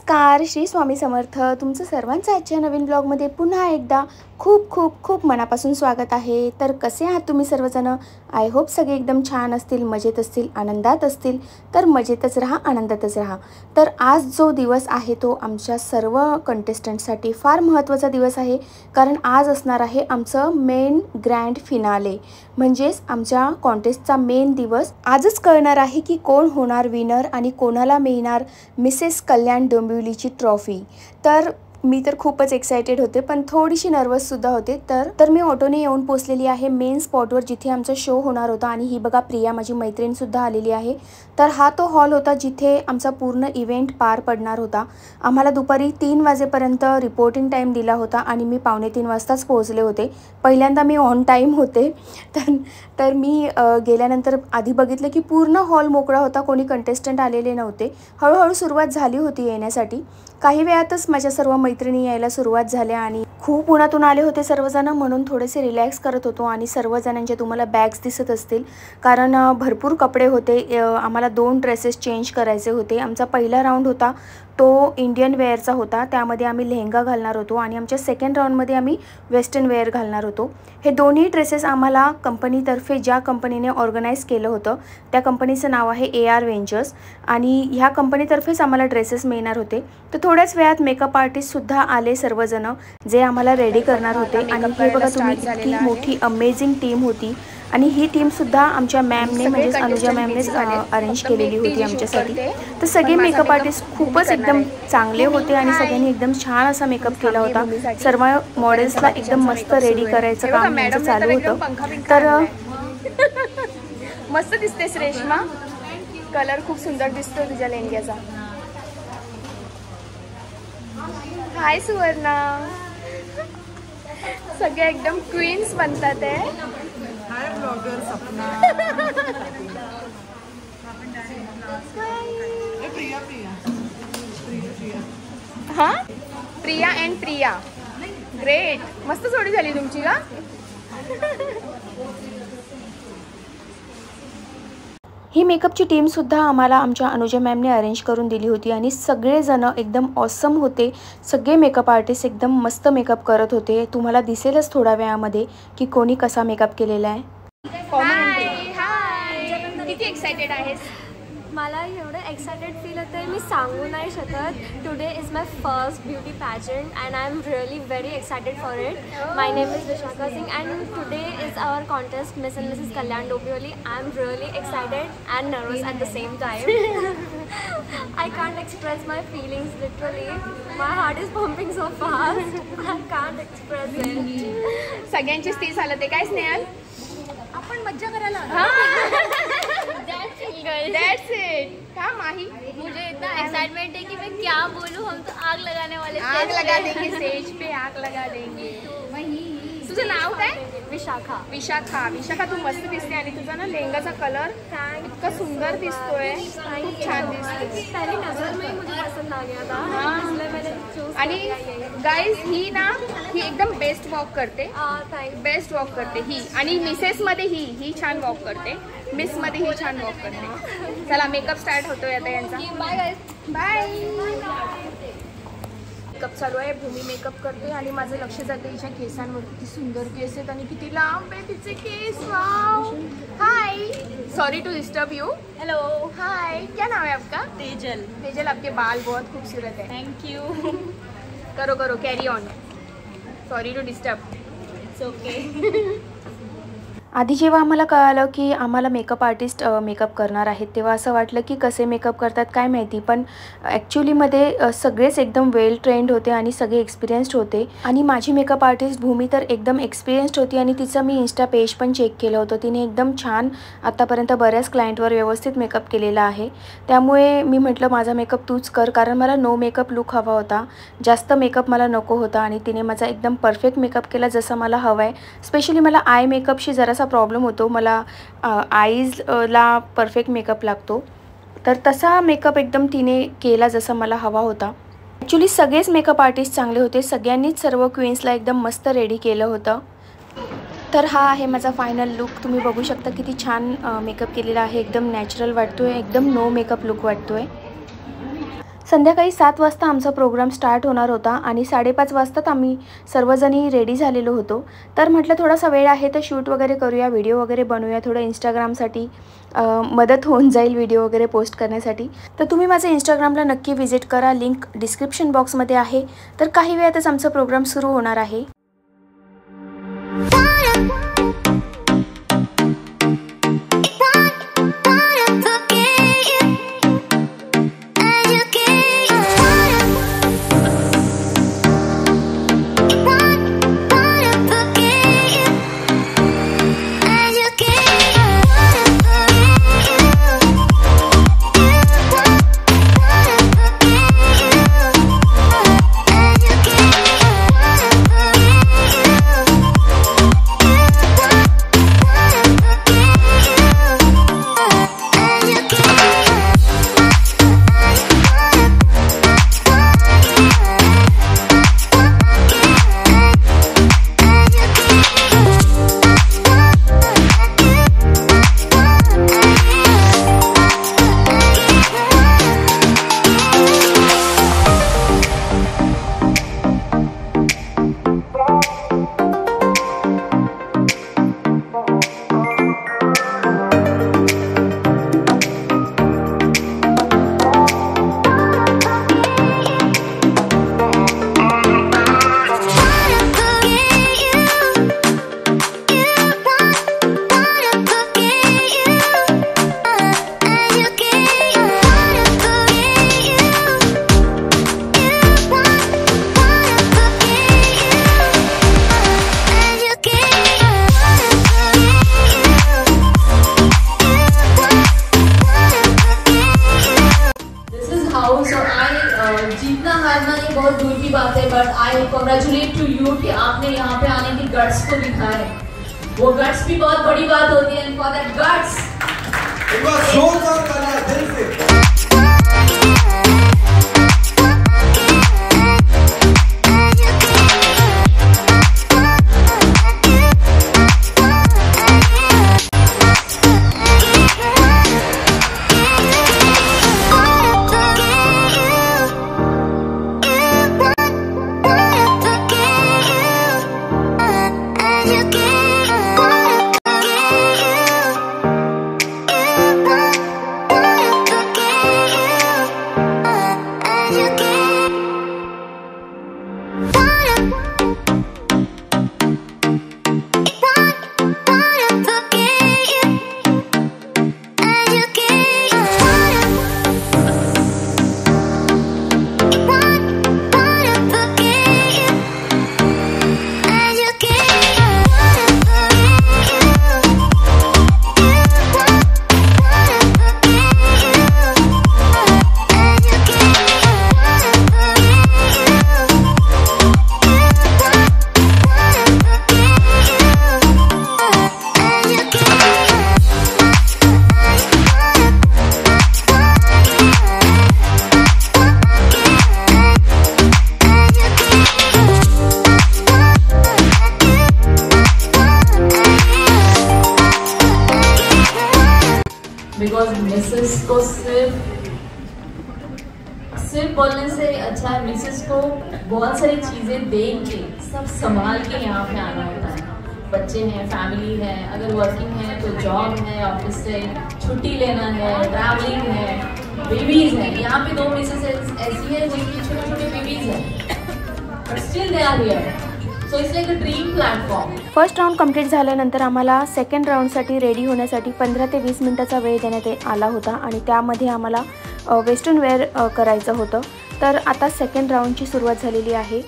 नमस्कार, श्री स्वामी समर्थ. तुमचं सर्वांचं आजच्या नवीन ब्लॉगमध्ये पुन्हा एकदा खूप खूप खूप मनापासून स्वागत आहे. तर कसे आहात तुम्ही सर्वजण? आय होप सगळे एकदम छान असतील, मजेत असतील, आनंदात असतील. तर मजेतच राहा, आनंदातच राहा. तर आज जो दिवस आहे तो आमच्या सर्व कंटेस्टंटसाठी फार महत्त्वाचा दिवस आहे, कारण आज असणार आहे आमचं मेन ग्रँड फिनाले, म्हणजेच आमच्या कॉन्टेस्टचा मेन दिवस. आजच कळणार आहे की कोण होणार विनर आणि कोणाला मिळणार मिसेस कल्याण डोंबिवलीची ट्रॉफी. तर मी तर खूपच एक्सायटेड होते, पण थोडीशी नर्वससुद्धा होते. तर मी ऑटोने येऊन पोचलेली आहे मेन स्पॉटवर जिथे आमचा शो होणार होता. आणि ही बघा प्रिया माझी मैत्रीणसुद्धा आलेली आहे. तर हा तो हॉल होता जिथे आमचा पूर्ण इव्हेंट पार पडणार होता. आम्हाला दुपारी 3 वाजेपर्यंत रिपोर्टिंग टाईम दिला होता आणि मी 2:45 वाजताच पोहोचले होते. पहिल्यांदा मी ऑन टाईम होते. तर मी गेल्यानंतर आधी बघितलं की पूर्ण हॉल मोकळा होता, कोणी कंटेस्टंट आलेले नव्हते. हळूहळू सुरुवात झाली होती येण्यासाठी. काही वेळातच माझ्या सर्व मैत्रिणी यायला सुरुवात झाल्या आणि खूप उन्हातून आले होते सर्वजण, म्हणून थोडेसे रिलॅक्स करत होतो. आणि सर्वजणांचे तुम्हाला बॅग्स दिसत असतील, कारण भरपूर कपडे होते. आम्हाला 2 ड्रेसेस चेंज करायचे होते. आमचा पहिला राऊंड होता तो इंडियन वेअरचा होता, त्यामध्ये आम्ही लेहंगा घालणार होतो. आणि आमच्या सेकंड राऊंडमध्ये आम्ही वेस्टर्न वेअर घालणार होतो. हे दोन्ही ड्रेसेस आम्हाला कंपनीतर्फे, ज्या कंपनीने ऑर्गनाईज केलं होतं त्या कंपनीचं नाव आहे AR वेंचर्स, आणि ह्या कंपनीतर्फेच आम्हाला ड्रेसेस मिळणार होते. तर थोड्याच वेळात मेकअप आर्टिस्टसुद्धा आले सर्वजण, जे आम्हाला रेडी करणार होते. आणि हे बघा तुम्ही, इतकी मोठी अमेझिंग टीम होती. आणि ही टीमसुद्धा आमच्या मॅमने, म्हणजेच अनुजा मॅमनेच अरेंज केलेली होती आमच्यासाठी. तर सगळे मेकअप आर्टिस्ट खूपच एकदम चांगले होते आणि सगळ्यांनी एकदम छान असा मेकअप केला होता. सर्व मॉडेल्सला एकदम मस्त रेडी करायचं काम त्यांचं चालू होतं. तर मस्त दिसतेस रेश्मा, कलर खूप सुंदर दिसतो तुझ्या लेहंग्याचा. हाय सुवर्णा, सगळे एकदम क्वीन्स बनतात आहे. हाय ब्लॉगर सपना. हां, प्रिया अँड प्रिया. ग्रेट, मस्त जोडी झाली तुमची का? ही मेकअपची टीमसुद्धा आम्हाला आमच्या अनुजा मॅमने अरेंज करून दिली होती. आणि सगळेजण एकदम ऑसम होते. सगळे मेकअप आर्टिस्ट एकदम मस्त मेकअप करत होते. तुम्हाला दिसेलच थोड्या वेळामध्ये की कोणी कसा मेकअप केलेला आहे. हाय, किती एक्साइटेड आहेस? मला एवढं एक्सायटेड फील होतं आहे, मी सांगू नाही शकत. Today is my first beauty pageant and I am really very excited for it. My name is Vishakha Singh and today is our contest miss and missus Kalyan Dombivli. I am really excited and nervous at the same time. I can't express my feelings literally. My heart is pumping so fast. I can't express it. सगळ्यांचीच तीच हालत आहे काय स्नेहल? आपण मज्जा करायला. That's it. क्या माही? मुझे इतना एक्साइटमेंट है कि मैं क्या बोलूँ. हम तो आग लगाने वाले. आग लगा देंगे, स्टेज पे आग लगा देंगे. तुझं नाव काय? विशाखा. विशाखा. विशाखा, तू मस्त दिसते आणि तुझा ना लेहंगाचा कलर इतका सुंदर दिसतोय, खूप छान दिसतोय. पहली नजर में ही मुझे पसंद आ गया था, इसलिए मैंने चूज आणि गाइस ही ना, ही एकदम बेस्ट वॉक करते. बेस्ट वॉक करते ही. आणि मिसेस मध्ये ही छान वॉक करते. मिस मध्ये ही छान वॉक करते. चला मेकअप स्टार्ट होतोय आता यांचा. Bye guys. बाय. मेकअप चालू आहे, भूमी मेकअप करते आणि माझं लक्ष जातं हिच्या केसांवर. किती सुंदर केस आहेत आणि किती लांब आहे तिचे केस. Wow. Hi, sorry to disturb you. Hello. Hi, क्या नाम है आपका? तेजल. तेजल, आपके बाल बहुत खूबसूरत है. Thank you. करो carry on. Sorry to disturb. It's okay. आधी जेव्हा आम्हाला कळालं की आम्हाला मेकअप आर्टिस्ट मेकअप करणार आहेत, तेव्हा असं वाटलं की कसे मेकअप करतात काय माहिती. पण ॲक्च्युलीमध्ये सगळेच एकदम वेल ट्रेंड होते आणि सगळे एक्सपिरियन्स्ड होते. आणि माझी मेकअप आर्टिस्ट भूमी तर एकदम एक्सपिरियन्स्ड होती. आणि तिचं मी इन्स्टा पेज पण चेक केलं होतं. तिने एकदम छान आत्तापर्यंत बऱ्याच क्लायंटवर व्यवस्थित मेकअप केलेला आहे. त्यामुळे मी म्हटलं माझा मेकअप तूच कर, कारण मला नो मेकअप लुक हवा होता. जास्त मेकअप मला नको होता. आणि तिने माझा एकदम परफेक्ट मेकअप केला जसं मला हवं आहे. स्पेशली मला आय मेकअपशी जरासा प्रॉब्लेम होतो. मला आईजला परफेक्ट मेकअप लागतो. तर तसा मेकअप एकदम तिने केला जसा मला हवा होता. ॲक्च्युली सगळेच मेकअप आर्टिस्ट चांगले होते. सगळ्यांनीच सर्व क्वीन्सला एकदम मस्त रेडी केलं होतं. तर हा आहे माझा फायनल लुक. तुम्ही बघू शकता किती छान मेकअप केलेला आहे. एकदम नॅचरल वाटतोय, एकदम नो मेकअप लुक वाटतोय. संध्याकाळी 7 वाजता आमचा प्रोग्राम स्टार्ट होणार होता आणि 5:30 वाजताच आम्ही सर्वजणी रेडी झालेलो होतो. तर म्हटलं थोडासा वेळ आहे तर शूट वगैरे करूया, व्हिडिओ वगैरे बनवूया, थोडं इंस्टाग्रामसाठी मदत होऊन जाईल व्हिडिओ वगैरे पोस्ट करण्यासाठी. तर तुम्ही माझं इंस्टाग्रामला नक्की व्हिजिट करा, लिंक डिस्क्रिप्शन बॉक्समध्ये आहे. तर काही वेळातच आमचा प्रोग्राम सुरू होणार आहे. जीतना हारना ये बहुत दूर की बात है, but I congratulate to you कि आपने यहाँ पे आने की गट्स को दिखाया है. वो गट्स भी बहुत बड़ी बात होती है. फॉर दैट गट्स एक बार जोरदार तालियां दिल से. बिकॉज मिसेस को सिर्फ बोलने से अच्छा है, मिसेस को बहुत सारी चीज़ें देख के सब संभाल के यहाँ पे आना होता है. बच्चे हैं, फैमिली है, अगर वर्किंग है तो जॉब है, ऑफिस से छुट्टी लेना है, ट्रैवलिंग है, बेबीज है. यहाँ पे 2 मिसेस ऐसी है जिनकी छोटे छोटे बेबीज है, but still they are here. So it's like a dream platform. First round complete झाल्यानंतर आम्हाला सेकंड राऊंडसाठी रेडी होण्यासाठी 15 ते 20 मिनिटाचा वेळ देण्यात आला होता आणि त्यामध्ये आम्हाला वेस्टर्न वेअर करायचं होतं. तर आता सेकंड राऊंडची सुरुवात झालेली आहे.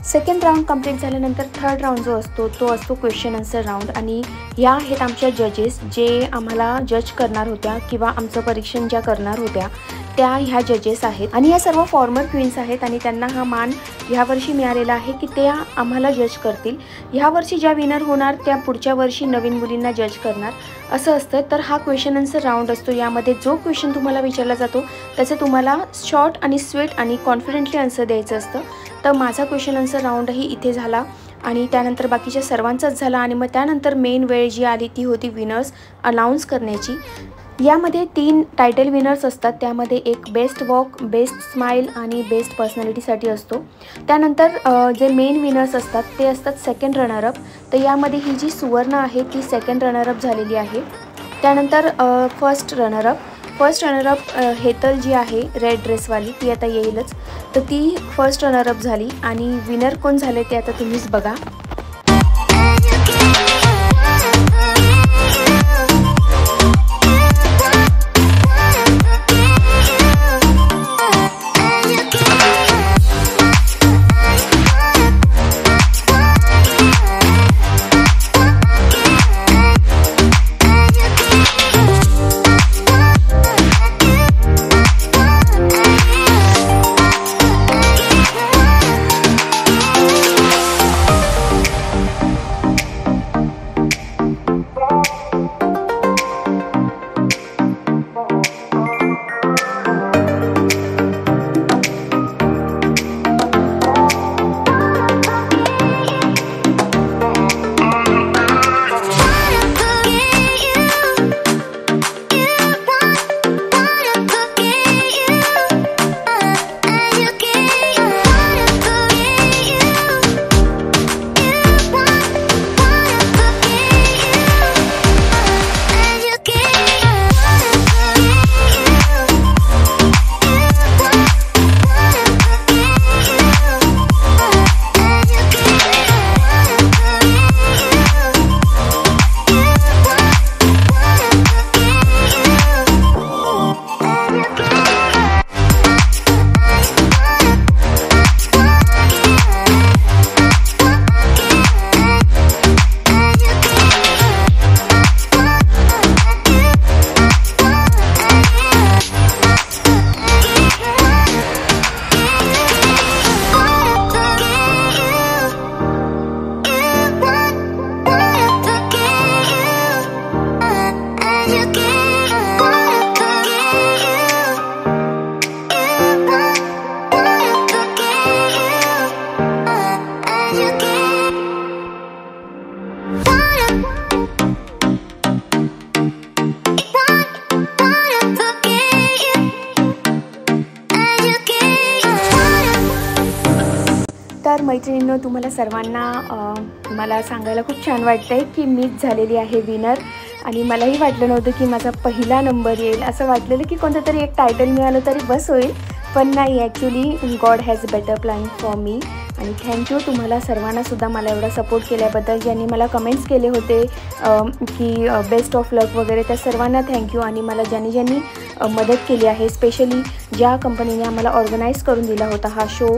सेकंड राऊंड कंप्लीट झाल्यानंतर थर्ड राऊंड जो असतो तो असतो क्वेश्चन आन्सर राऊंड. आणि या आहेत आमच्या जजेस जे आम्हाला जज करणार होत्या किंवा आमचं परीक्षण ज्या करणार होत्या त्या ह्या जजेस आहेत आणि या सर्व फॉर्मर क्वीन्स आहेत आणि त्यांना हा मान ह्यावर्षी मिळालेला आहे की त्या आम्हाला जज करतील. ह्यावर्षी ज्या विनर होणार त्या पुढच्या वर्षी नवीन मुलींना जज करणार असं असतं. तर हा क्वेश्चन आन्सर राऊंड असतो. यामध्ये जो क्वेश्चन तुम्हाला विचारला जातो त्याचं तुम्हाला शॉर्ट आणि स्वीट आणि कॉन्फिडेंटली आन्सर द्यायचं असतं. तर माझा क्वेश्चन आन्सर राऊंडही इथे झाला आणि त्यानंतर बाकीच्या सर्वांचाच झाला आणि मग त्यानंतर मेन वेळ जी आली ती होती विनर्स अनाऊन्स करण्याची. यामध्ये 3 टायटल विनर्स असतात. त्यामध्ये एक बेस्ट वॉक, बेस्ट स्माईल आणि बेस्ट पर्सनॅलिटीसाठी असतो. त्यानंतर जे मेन विनर्स असतात ते असतात सेकंड रनरअप. तर यामध्ये ही जी सुवर्ण आहे ती सेकंड रनरअप झालेली आहे. त्यानंतर फर्स्ट रनरअप हेतल जी आहे रेड ड्रेसवाली ती आता येईलच. तर ती फर्स्ट रनरअप झाली आणि विनर कोण झाले ते आता तुम्हीच बघा. तर मैत्रिणींनो, तुम्हाला सर्वांना मला सांगायला खूप छान वाटतं आहे की मीच झालेली आहे विनर. आणि मलाही वाटलं नव्हतं की माझा पहिला नंबर येईल. असं वाटलेलं की कोणतं तरी एक टायटल मिळालं तरी बस होईल, पण नाही, actually God has better plan for me. आणि थँक्यू तुम्हाला सर्वांनासुद्धा मला एवढा सपोर्ट केल्याबद्दल. ज्यांनी मला कमेंट्स केले होते की बेस्ट ऑफ लक वगैरे, त्या सर्वांना थँक्यू. आणि मला ज्यांनी मदत केली आहे, स्पेशली ज्या कंपनीने आम्हाला ऑर्गनाईज करून दिला होता हा शो,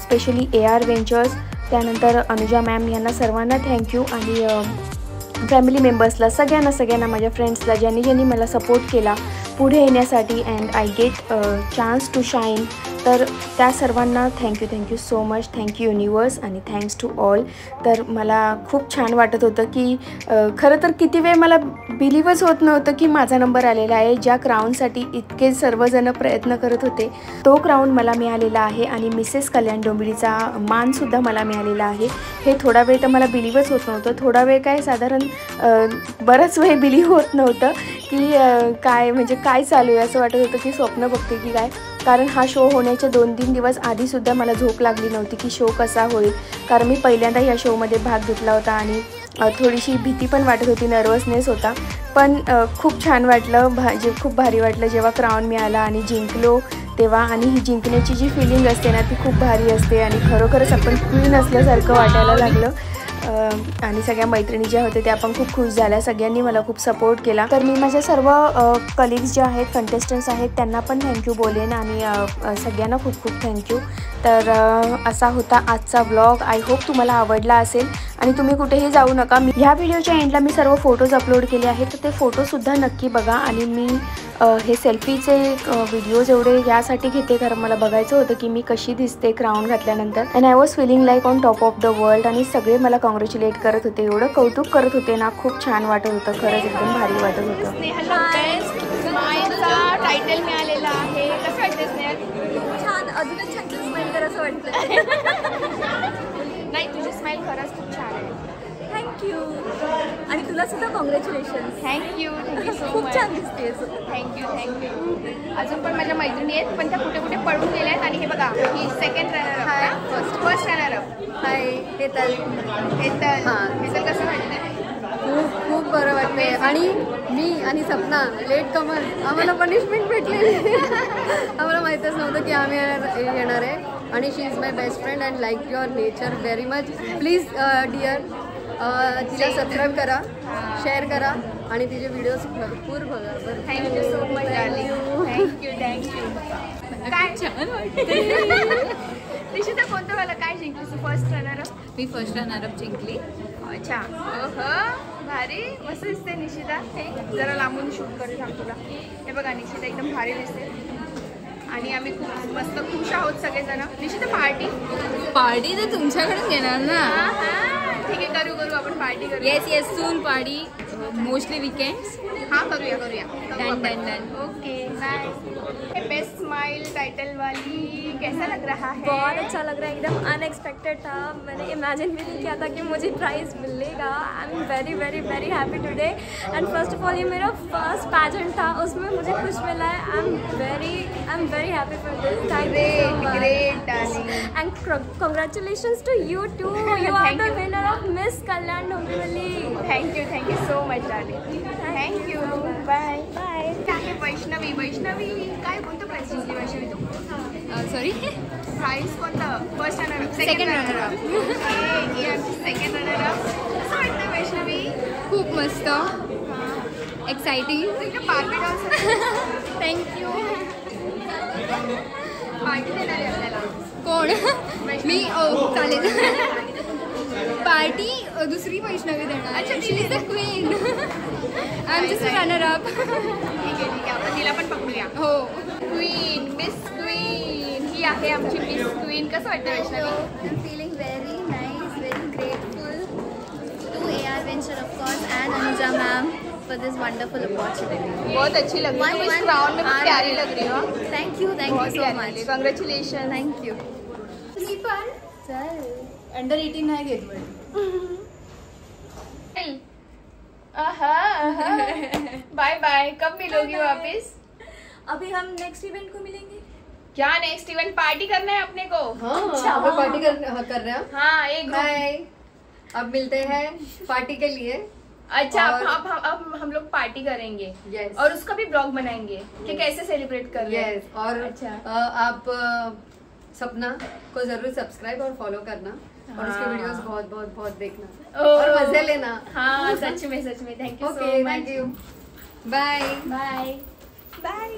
स्पेशली AR वेंचर्स, त्यानंतर अनुजा मॅम, यांना सर्वांना थँक्यू. आणि फॅमिली मेंबर्सला, सगळ्यांना माझ्या फ्रेंड्सला, ज्यांनी मला सपोर्ट केला पुढे येण्यासाठी and I get chance to shine, तर त्या सर्वांना thank you so much. Thank you universe आणि थँक्स टू ऑल. तर मला खूप छान वाटत होतं की खरं तर किती वेळ मला बिलीवच होत नव्हतं की माझा नंबर आलेला आहे. ज्या क्राऊनसाठी इतके सर्वजण प्रयत्न करत होते तो क्राऊन मला मिळालेला आहे आणि मिसेस कल्याण डोंबिवलीचा मानसुद्धा मला मिळालेला आहे. हे थोडा वेळ तर मला बिलीवच होत नव्हतं. थोडा वेळ काय, साधारण बराच वेळ बिलीव होत नव्हतं की काय चालू आहे. असं वाटत होतं की स्वप्न बघते की काय. कारण हा शो होण्याच्या 2-3 दिवस आधीसुद्धा मला झोप लागली नव्हती की शो कसा होईल. कारण मी पहिल्यांदा ह्या शोमध्ये भाग घेतला होता आणि थोडीशी भीती पण वाटत होती, नर्वसनेस होता. पण खूप छान वाटलं, खूप भारी वाटलं जेव्हा क्राऊन मिळाला आणि जिंकलो तेव्हा. आणि ही जिंकण्याची जी फिलिंग असते ना ती खूप भारी असते आणि खरोखरच आपण क्वीन असल्यासारखं वाटायला लागलं. आणि सगळ्या मैत्रिणी ज्या होत्या त्या पण खूप खुश झाल्या. सगळ्यांनी मला खूप सपोर्ट केला. तर मी माझ्या सर्व कलिग्स जे आहेत, कंटेस्टंट्स आहेत, त्यांना पण थँक्यू बोलेन आणि सगळ्यांना खूप खूप थँक्यू. तर असा होता आजचा व्लॉग. आय होप तुम्हाला आवडला असेल आणि तुम्ही कुठेही जाऊ नका. ह्या व्हिडिओच्या एंडला मी सर्व फोटोज अपलोड केले आहेत, तर ते फोटोसुद्धा नक्की बघा. आणि मी हे सेल्फीचे व्हिडिओज एवढे यासाठी घेते कारण मला बघायचं होतं की मी कशी दिसते क्राऊन घातल्यानंतर. And I was feeling like on top of the world. आणि सगळे मला कॉंग्रॅच्युलेट करत होते, एवढं कौतुक करत होते ना, खूप छान वाटत होतं. खरंच एकदम भारी वाटत होतं. स्माईलचा टायटल मिळालेला आहे. कसं वाटतं स्नेहल? छान, अजूनच छान स्माईल कर असं वाटतं. नाही, तुझी स्माईल खरंच खूप छान आहे. थँक्यू. आणि तुला सुद्धा कॉंग्रॅच्युलेशन. थँक्यू सो खूप मच. छान दिसते. थँक्यू. अजून पण माझ्या मैत्रिणी आहेत, पण त्या कुठे कुठे पडून गेल्या आहेत. आणि हे बघा, ही second runner up, first runner up. Hi, Hetal. Hetal कसं वाटतंय? खूप बरं वाटते. आणि मी आणि सपना लेट कमर, आम्हाला पनिशमेंट भेटलेली. आम्हाला माहीतच नव्हतं की आम्ही येणार आहे. आणि she is my best friend and like your nature very much. Please dear तिला सबस्क्राईब करा, शेअर करा आणि तिचे व्हिडिओज भरपूर बघा. Thank you so much darling. Thank you. काय छान वाटतं. निशिता, कोणतं मला काय जिंकली तू? First runner up? मी फर्स्ट रनर अप जिंकली. अच्छा. भारी, मस्त दिसते निशिता. हे जरा लांबून शूट करू सांग तुला. हे बघा, निशिता एकदम भारी दिसते. आणि आम्ही खूप मस्त खुश आहोत सगळेजण. निशिता, पार्टी तर तुमच्याकडून घेणार ना. ठीक आहे, करू आपण पार्टी करू. Yes soon party, mostly weekends. हाँ, करूया. Done. Okay, bye. Best smile title वाली, कैसा लग रहा है? बहुत अच्छा लग रहा है, एकदम अनएक्सपेक्टेड था. मैंने इमेजिन भी नहीं किया था कि मुझे प्राइज़ मिलेगा. आई am very very very happy today. End first of all ये मेरा फर्स्ट पैजेंट था, उसमें मुझे कुछ मिला है. I am very happy for this. Thank you. Great darling. And congratulations to you too. You are the winner of miss Kalyan Dombivli. Thank you so much darling. Thank you. Bye. काय वैष्णवी काय कोणतं prize जिंकली वैष्णवी तू? सॉरी, प्राइस कोणतं? First runner up, second runner up. Second runner up. कसं वाटतं वैष्णवी? खूप मस्त, एक्साइटिंग. एकदम बार्बी डॉल. थँक्यू. पार्टी देणार आहे आपल्याला कोण? मी. चालेल. पार्टी दुसरी वैष्णवी देणार. अच्छा, she is the queen. I am just runner up. ठीक आहे, आपण तिला पण पकडूया. हो. क्वीन, मिस क्वीन ही आहे आमची मिस क्वीन. कसं वाटतं Vaishnavi? I'm feeling very nice, very grateful to AR Venture, of course, and Anuja ma'am for this wonderful opportunity. बहुत अच्छी लग रही है. इस क्राउन में बहुत प्यारी लग रही हो. Thank you so much. Congratulation. Thank you. तुम्ही पण अंडर 18 नाही घेत पण. Bye bye. कब मिलोगी वापिस? अभी हम नेक्स्ट इवेंट को मिलेंगे. क्या नेक्स्ट इवेंट? पार्टी करना है अपने को. हम पार्टी कर रहे हैं. हाँ, एक बाय. अब मिलते हैं पार्टी के लिए. अच्छा, अब हम लोग पार्टी करेंगे. Yes. और उसका भी ब्लॉग बनाएंगे कि कैसे सेलिब्रेट कर रहे हैं. Yes. और अच्छा. आप सपना को जरूर सब्सक्राइब और फॉलो करना और उसके वीडियोस बहुत देखना और मजे लेना. हाँ, सच में. Thank you so much. Thank you. Bye. Bye. Bye.